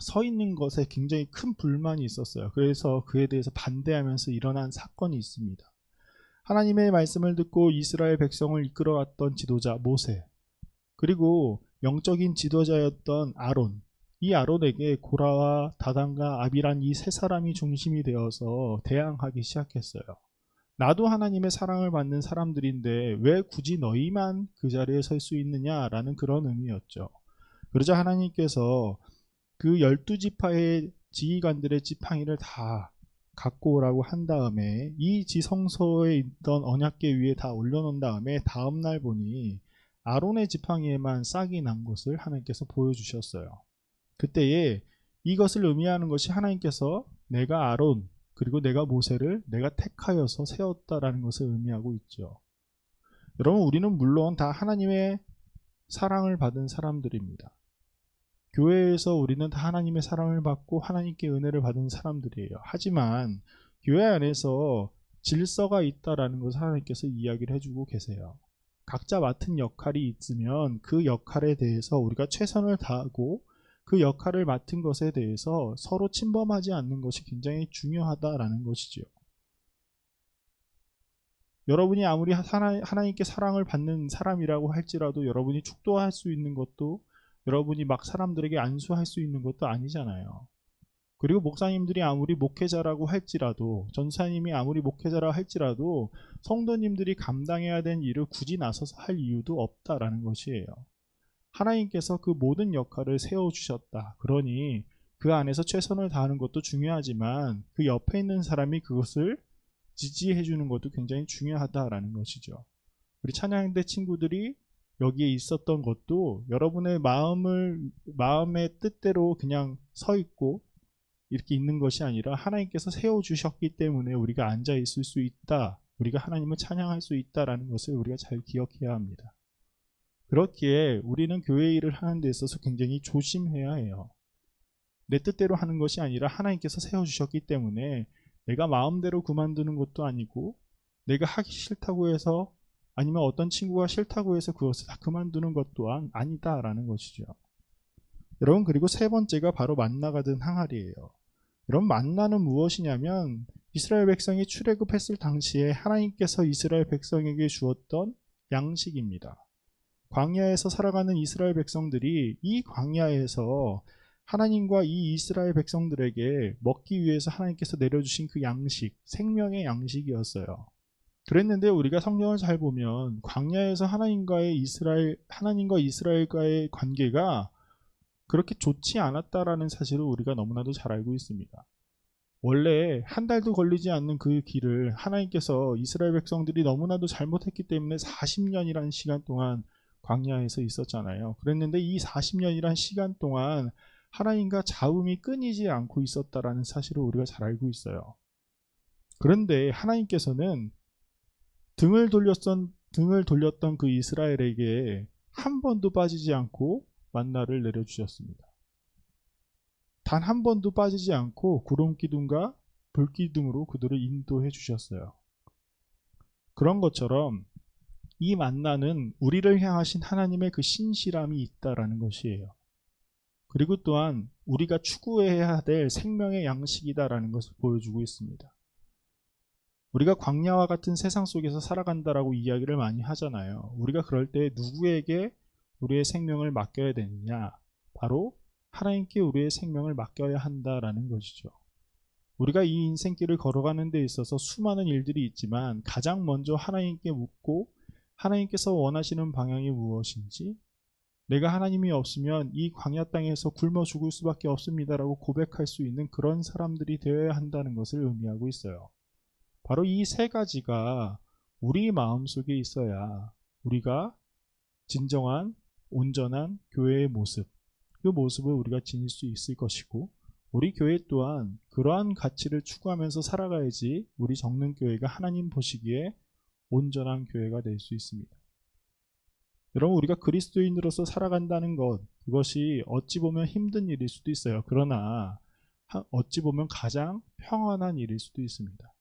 서 있는 것에 굉장히 큰 불만이 있었어요. 그래서 그에 대해서 반대하면서 일어난 사건이 있습니다. 하나님의 말씀을 듣고 이스라엘 백성을 이끌어갔던 지도자 모세, 그리고 영적인 지도자였던 아론, 이 아론에게 고라와 다단과 아비란 이 세 사람이 중심이 되어서 대항하기 시작했어요. 나도 하나님의 사랑을 받는 사람들인데 왜 굳이 너희만 그 자리에 설 수 있느냐라는 그런 의미였죠. 그러자 하나님께서 그 12지파의 지휘관들의 지팡이를 다 갖고 오라고 한 다음에 이 지성소에 있던 언약궤 위에 다 올려놓은 다음에 다음날 보니 아론의 지팡이에만 싹이 난 것을 하나님께서 보여주셨어요. 그때에 이것을 의미하는 것이 하나님께서 내가 아론 그리고 내가 모세를 내가 택하여서 세웠다라는 것을 의미하고 있죠. 여러분, 우리는 물론 다 하나님의 사랑을 받은 사람들입니다. 교회에서 우리는 다 하나님의 사랑을 받고 하나님께 은혜를 받은 사람들이에요. 하지만 교회 안에서 질서가 있다라는 것을 하나님께서 이야기를 해주고 계세요. 각자 맡은 역할이 있으면 그 역할에 대해서 우리가 최선을 다하고 그 역할을 맡은 것에 대해서 서로 침범하지 않는 것이 굉장히 중요하다라는 것이죠. 여러분이 아무리 하나님께 사랑을 받는 사람이라고 할지라도 여러분이 축도할 수 있는 것도 여러분이 막 사람들에게 안수할 수 있는 것도 아니잖아요. 그리고 목사님들이 아무리 목회자라고 할지라도, 전사님이 아무리 목회자라 할지라도 성도님들이 감당해야 될 일을 굳이 나서서 할 이유도 없다라는 것이에요. 하나님께서 그 모든 역할을 세워주셨다. 그러니 그 안에서 최선을 다하는 것도 중요하지만 그 옆에 있는 사람이 그것을 지지해 주는 것도 굉장히 중요하다라는 것이죠. 우리 찬양대 친구들이 여기에 있었던 것도 여러분의 마음의 뜻대로 그냥 서 있고 이렇게 있는 것이 아니라 하나님께서 세워주셨기 때문에 우리가 앉아 있을 수 있다. 우리가 하나님을 찬양할 수 있다라는 것을 우리가 잘 기억해야 합니다. 그렇기에 우리는 교회 일을 하는 데 있어서 굉장히 조심해야 해요. 내 뜻대로 하는 것이 아니라 하나님께서 세워주셨기 때문에 내가 마음대로 그만두는 것도 아니고 내가 하기 싫다고 해서 아니면 어떤 친구가 싫다고 해서 그것을 다 그만두는 것 또한 아니다라는 것이죠. 여러분, 그리고 세 번째가 바로 만나가 든 항아리예요. 여러분, 만나는 무엇이냐면 이스라엘 백성이 출애굽했을 당시에 하나님께서 이스라엘 백성에게 주었던 양식입니다. 광야에서 살아가는 이스라엘 백성들이 이 광야에서 하나님과 이 이스라엘 백성들에게 먹기 위해서 하나님께서 내려주신 그 양식, 생명의 양식이었어요. 그랬는데 우리가 성경을 잘 보면 광야에서 하나님과 이스라엘과의 관계가 그렇게 좋지 않았다라는 사실을 우리가 너무나도 잘 알고 있습니다. 원래 한 달도 걸리지 않는 그 길을 하나님께서 이스라엘 백성들이 너무나도 잘못했기 때문에 40년이라는 시간 동안 광야에서 있었잖아요. 그랬는데 이 40년이라는 시간 동안 하나님과 잡음이 끊이지 않고 있었다라는 사실을 우리가 잘 알고 있어요. 그런데 하나님께서는 등을 돌렸던 등을 돌렸던 그 이스라엘에게 한 번도 빠지지 않고 만나를 내려주셨습니다. 단 한 번도 빠지지 않고 구름 기둥과 불 기둥으로 그들을 인도해 주셨어요. 그런 것처럼 이 만나는 우리를 향하신 하나님의 그 신실함이 있다라는 것이에요. 그리고 또한 우리가 추구해야 될 생명의 양식이다라는 것을 보여주고 있습니다. 우리가 광야와 같은 세상 속에서 살아간다라고 이야기를 많이 하잖아요. 우리가 그럴 때 누구에게 우리의 생명을 맡겨야 되느냐? 바로 하나님께 우리의 생명을 맡겨야 한다라는 것이죠. 우리가 이 인생길을 걸어가는 데 있어서 수많은 일들이 있지만 가장 먼저 하나님께 묻고 하나님께서 원하시는 방향이 무엇인지, 내가 하나님이 없으면 이 광야 땅에서 굶어 죽을 수밖에 없습니다라고 고백할 수 있는 그런 사람들이 되어야 한다는 것을 의미하고 있어요. 바로 이 세 가지가 우리 마음속에 있어야 우리가 진정한 온전한 교회의 모습, 그 모습을 우리가 지닐 수 있을 것이고, 우리 교회 또한 그러한 가치를 추구하면서 살아가야지 우리 정릉교회가 하나님 보시기에 온전한 교회가 될 수 있습니다. 여러분, 우리가 그리스도인으로서 살아간다는 것, 그것이 어찌 보면 힘든 일일 수도 있어요. 그러나 어찌 보면 가장 평안한 일일 수도 있습니다.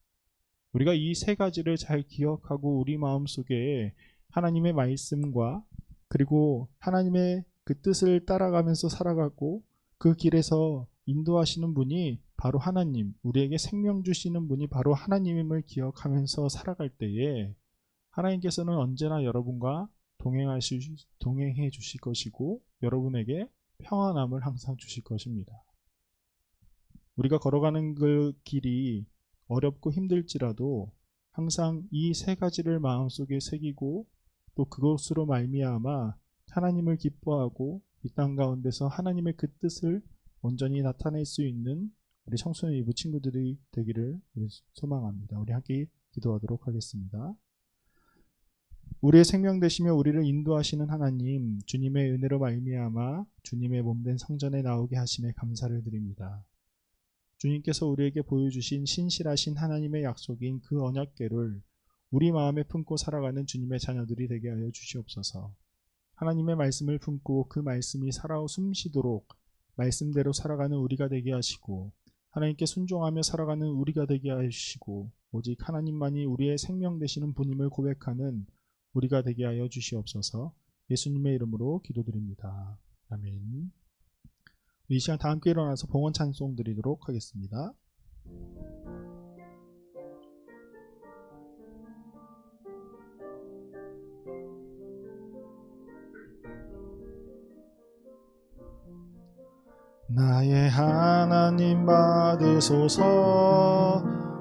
우리가 이 세 가지를 잘 기억하고 우리 마음속에 하나님의 말씀과 그리고 하나님의 그 뜻을 따라가면서 살아가고, 그 길에서 인도하시는 분이 바로 하나님, 우리에게 생명 주시는 분이 바로 하나님임을 기억하면서 살아갈 때에 하나님께서는 언제나 여러분과 동행해 주실 것이고, 여러분에게 평안함을 항상 주실 것입니다. 우리가 걸어가는 그 길이 어렵고 힘들지라도 항상 이 세 가지를 마음속에 새기고, 또 그것으로 말미암아 하나님을 기뻐하고 이 땅 가운데서 하나님의 그 뜻을 온전히 나타낼 수 있는 우리 청소년 일부 친구들이 되기를 소망합니다. 우리 함께 기도하도록 하겠습니다. 우리의 생명 되시며 우리를 인도하시는 하나님, 주님의 은혜로 말미암아 주님의 몸된 성전에 나오게 하심에 감사를 드립니다. 주님께서 우리에게 보여주신 신실하신 하나님의 약속인 그 언약궤를 우리 마음에 품고 살아가는 주님의 자녀들이 되게 하여 주시옵소서. 하나님의 말씀을 품고 그 말씀이 살아 숨쉬도록 말씀대로 살아가는 우리가 되게 하시고, 하나님께 순종하며 살아가는 우리가 되게 하시고, 오직 하나님만이 우리의 생명 되시는 분임을 고백하는 우리가 되게 하여 주시옵소서. 예수님의 이름으로 기도드립니다. 아멘. 이 시간 다 함께 일어나서 봉헌 찬송 드리도록 하겠습니다. 나의 하나님 받으소서,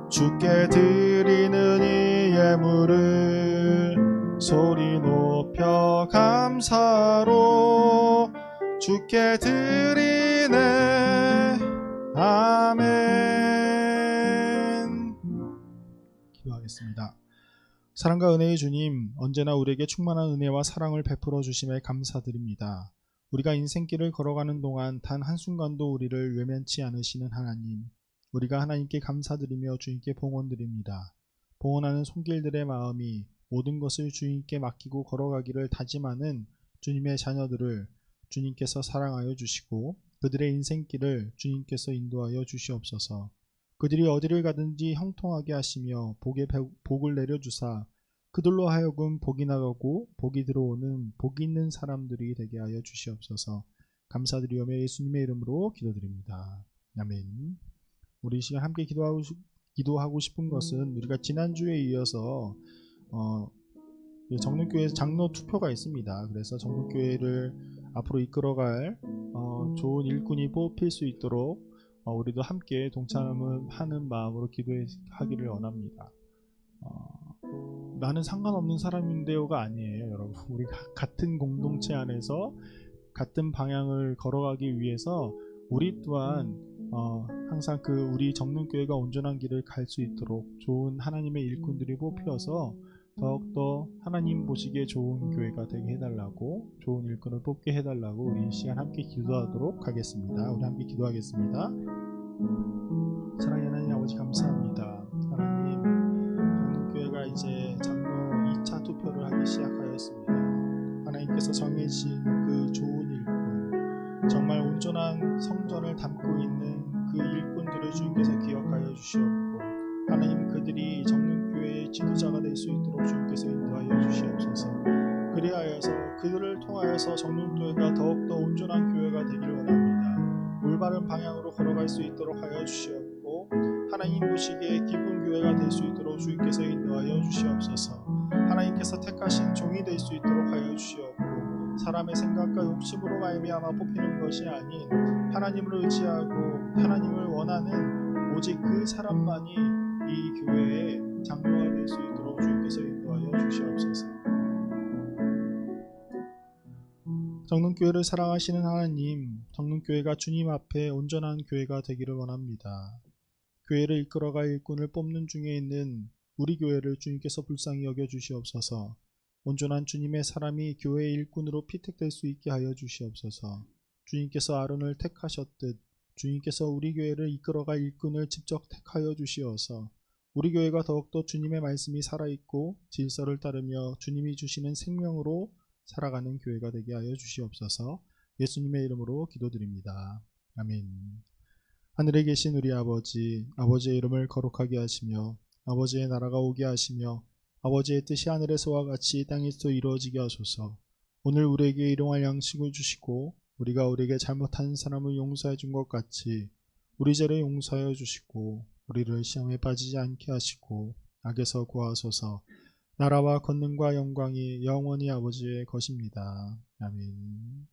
주께 드리는 이 예물을 소리 높여 감사로 주께 드리네. 아멘. 기도하겠습니다. 사랑과 은혜의 주님, 언제나 우리에게 충만한 은혜와 사랑을 베풀어 주심에 감사드립니다. 우리가 인생길을 걸어가는 동안 단 한순간도 우리를 외면치 않으시는 하나님, 우리가 하나님께 감사드리며 주님께 봉헌드립니다. 봉헌하는 손길들의 마음이 모든 것을 주님께 맡기고 걸어가기를 다짐하는 주님의 자녀들을 주님께서 사랑하여 주시고, 그들의 인생길을 주님께서 인도하여 주시옵소서. 그들이 어디를 가든지 형통하게 하시며 복을 내려주사 그들로 하여금 복이 나가고 복이 들어오는 복이 있는 사람들이 되게 하여 주시옵소서. 감사드리오며 예수님의 이름으로 기도드립니다. 아멘. 우리 이 시간 함께 기도하고 싶은 것은, 우리가 지난주에 이어서 정릉교회에서 장로 투표가 있습니다. 그래서 정릉교회를 앞으로 이끌어갈 좋은 일꾼이 뽑힐 수 있도록 우리도 함께 동참을 하는 마음으로 기도하기를 원합니다. 나는 상관없는 사람인데요가 아니에요, 여러분. 우리 같은 공동체 안에서 같은 방향을 걸어가기 위해서 우리 또한 항상 우리 정릉교회가 온전한 길을 갈 수 있도록 좋은 하나님의 일꾼들이 뽑혀서 더욱더 하나님 보시기에 좋은 교회가 되게 해달라고, 좋은 일꾼을 뽑게 해달라고 우리 이 시간 함께 기도하도록 하겠습니다. 우리 함께 기도하겠습니다. 사랑의 하나님 아버지, 감사합니다. 하나님, 정릉교회가 이제 장로 2차 투표를 하기 주님께서 정해진 그 좋은 일꾼, 정말 온전한 성전을 담고 있는 그 일꾼들을 주님께서 기억하여 주시옵고, 하나님 그들이 정릉교회의 지도자가 될 수 있도록 주님께서 인도하여 주시옵소서. 그리하여서 그들을 통하여서 정릉교회가 더욱더 온전한 교회가 되기를 원합니다. 올바른 방향으로 걸어갈 수 있도록 하여 주시옵고, 하나님 보시기에 기쁜 교회가 될 수 있도록 주님께서 인도하여 주시옵소서. 하나님께서 택하신 종이 될 수 있도록 하여 주시옵고, 사람의 생각과 욕심으로 말미암아 뽑히는 것이 아닌 하나님을 의지하고 하나님을 원하는 오직 그 사람만이 이 교회의 장로가 될 수 있도록 주님께서 인도하여 주시옵소서. 정릉교회를 사랑하시는 하나님, 정릉교회가 주님 앞에 온전한 교회가 되기를 원합니다. 교회를 이끌어갈 일꾼을 뽑는 중에 있는 우리 교회를 주님께서 불쌍히 여겨 주시옵소서. 온전한 주님의 사람이 교회의 일꾼으로 피택될 수 있게 하여 주시옵소서. 주님께서 아론을 택하셨듯 주님께서 우리 교회를 이끌어갈 일꾼을 직접 택하여 주시어서 우리 교회가 더욱더 주님의 말씀이 살아있고 질서를 따르며 주님이 주시는 생명으로 살아가는 교회가 되게 하여 주시옵소서. 예수님의 이름으로 기도드립니다. 아멘. 하늘에 계신 우리 아버지, 아버지의 이름을 거룩하게 하시며 아버지의 나라가 오게 하시며 아버지의 뜻이 하늘에서와 같이 땅에서도 이루어지게 하소서. 오늘 우리에게 일용할 양식을 주시고 우리가 우리에게 잘못한 사람을 용서해 준 것 같이 우리 죄를 용서하여 주시고 우리를 시험에 빠지지 않게 하시고 악에서 구하소서. 나라와 권능과 영광이 영원히 아버지의 것입니다. 아멘.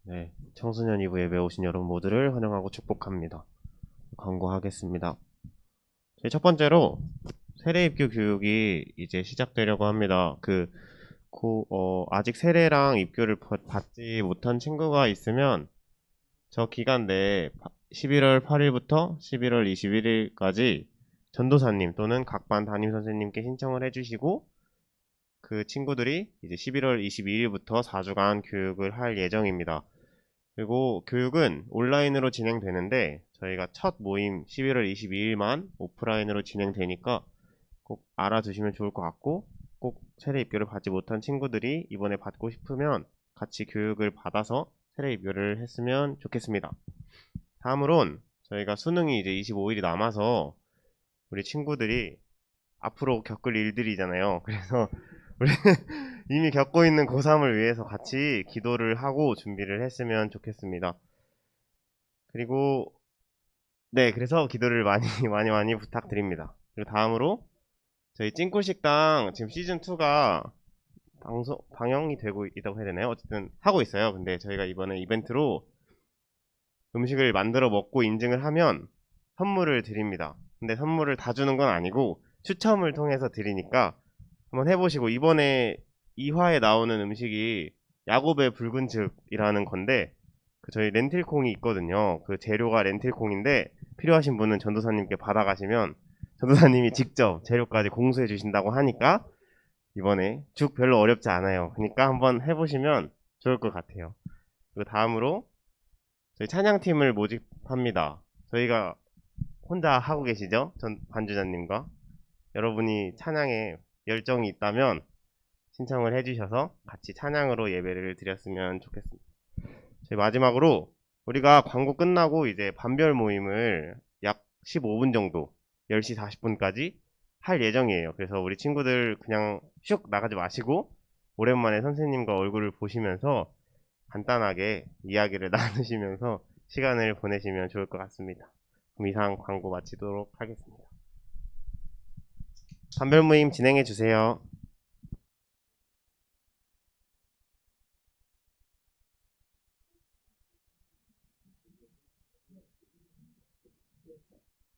네, 청소년 2부 예배 오신 여러분 모두를 환영하고 축복합니다. 광고하겠습니다. 저희 첫 번째로 세례 입교 교육이 이제 시작되려고 합니다. 아직 세례랑 입교를 받지 못한 친구가 있으면 저 기간 내에 11월 8일부터 11월 21일까지 전도사님 또는 각 반 담임 선생님께 신청을 해주시고 그 친구들이 이제 11월 22일부터 4주간 교육을 할 예정입니다. 그리고 교육은 온라인으로 진행되는데 저희가 첫 모임 11월 22일만 오프라인으로 진행되니까 꼭 알아두시면 좋을 것 같고, 꼭 세례 입교를 받지 못한 친구들이 이번에 받고 싶으면 같이 교육을 받아서 세례 입교를 했으면 좋겠습니다. 다음으론 저희가 수능이 이제 25일이 남아서 우리 친구들이 앞으로 겪을 일들이잖아요. 그래서 우리 이미 겪고 있는 고3을 위해서 같이 기도를 하고 준비를 했으면 좋겠습니다. 그리고 네, 그래서 기도를 많이 부탁드립니다. 그리고 다음으로 저희 찐꿀식당 지금 시즌2가 방영이 되고 있다고 해야 되나요? 어쨌든 하고 있어요. 근데 저희가 이번에 이벤트로 음식을 만들어 먹고 인증을 하면 선물을 드립니다. 근데 선물을 다 주는 건 아니고 추첨을 통해서 드리니까 한번 해보시고, 이번에 2화에 나오는 음식이 야곱의 붉은즙이라는 건데 저희 렌틸콩이 있거든요. 그 재료가 렌틸콩인데 필요하신 분은 전도사님께 받아가시면 전도사님이 직접 재료까지 공수해 주신다고 하니까 이번에 죽 별로 어렵지 않아요. 그러니까 한번 해보시면 좋을 것 같아요. 그리고 다음으로 저희 찬양팀을 모집합니다. 저희가 혼자 하고 계시죠? 전 반주자님과 여러분이 찬양에 열정이 있다면 신청을 해주셔서 같이 찬양으로 예배를 드렸으면 좋겠습니다. 저희 마지막으로 우리가 광고 끝나고 이제 반별 모임을 약 15분 정도 10시 40분까지 할 예정이에요. 그래서 우리 친구들 그냥 슉 나가지 마시고 오랜만에 선생님과 얼굴을 보시면서 간단하게 이야기를 나누시면서 시간을 보내시면 좋을 것 같습니다. 그럼 이상 광고 마치도록 하겠습니다. 반별 모임 진행해 주세요.